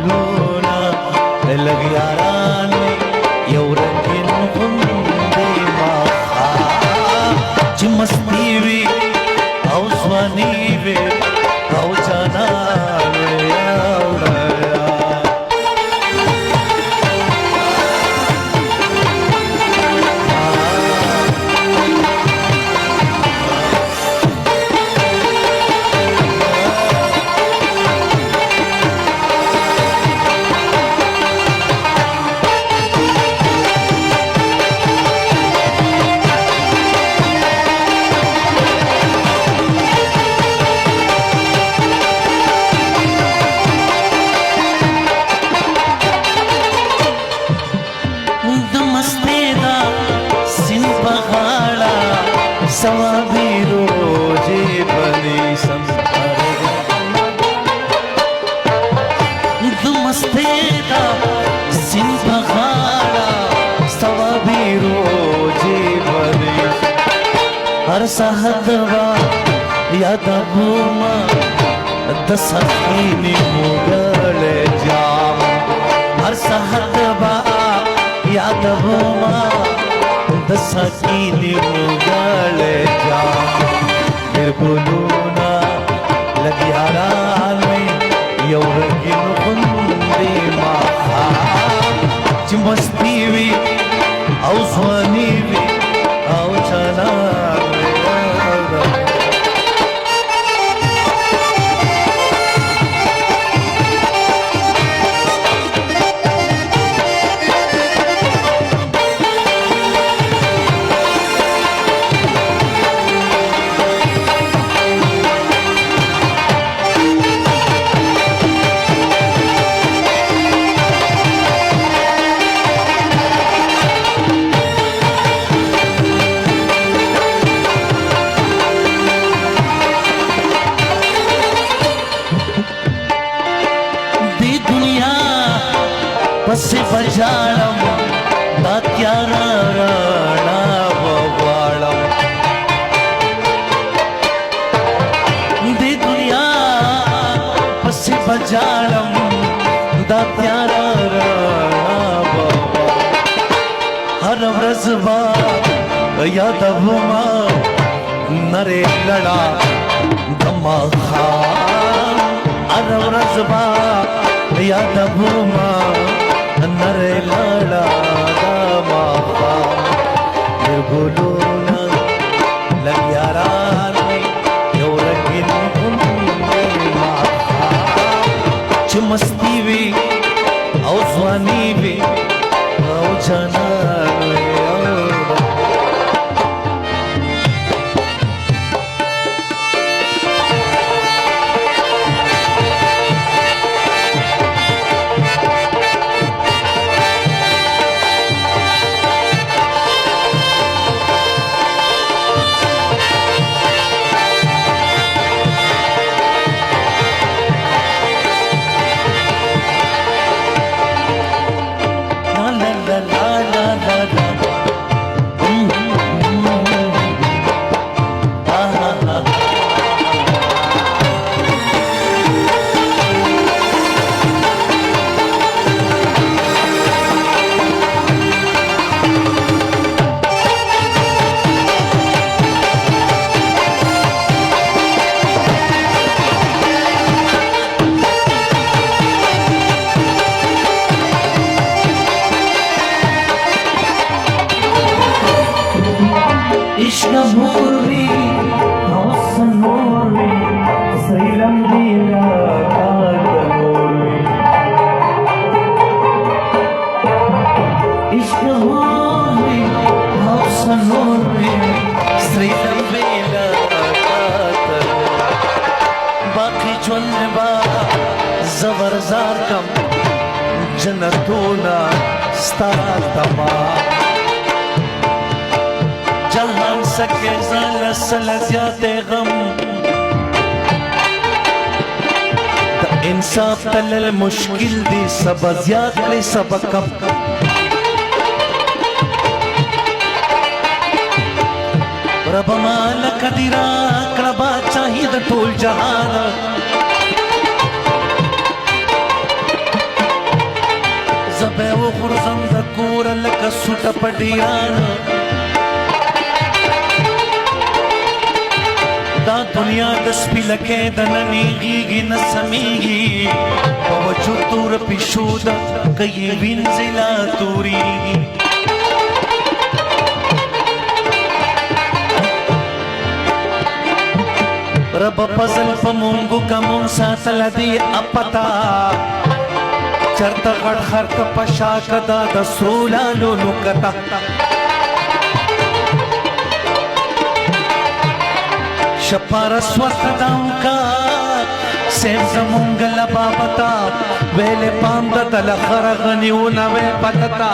Guluna Lagyarani Yaurangin Hundi Maha Chimastivi Auswanivi Aujanare Yauraya Swabi रोजे बनी मस्तेदा सिन बखाड़ा सवाबी रोजे बनी हर सहदवा याद भूमा दसखीनी मुगल जाम हर सहदवा याद भूमा दसखीनी मुगल जाम निर्गुलूना लग्यारानी यौरगिन हुंदी माहा चिमस्तीवी औस्वनीवी औचनावी बसे बजाड़म दात्यारा राणा ववाड़म दे दुनिया बसे बजाड़म दात्यारा राणा ववाड़म हर व्रजबा यादवमा नरे लड़ा धम्मा खान हर व्रजबा यादवमा नरे लड़ा दामा निर्गुलूना लग्यारानी यौरगिन हुंदी माहा चिमस्तीवी औस्वनीवी औचनावी Ishnaburri, Hausanori, Srilandira, Kadanori. Ishnaburri, Hausanori, Srilandira, Kadanori. Baki chunba, Zavarzar kam, Janatuna, Statama. जहान सके सल ज्यादा गम इंसाफ तलल मुश्किल दी सब ज्यादा ले सब कम रब माल कदीरा कड़बा चाहिए टोल जहान زبه و غرزم د کور لکه سوټه په ډیران دا دنیا د سپیلکې د ننیږي نه سمیږي په وجود تور پیشو ده که یې وینځي لا تورېږي رب فضل په مونږو که مونږ ساتله دې اپتا چرته غټ خر ته په شا کده د سرو لالو نوکته شپارس وخت داو کا سیب زمونږ له بابتا ویلې پام د تله خره غنیونه وې پتتا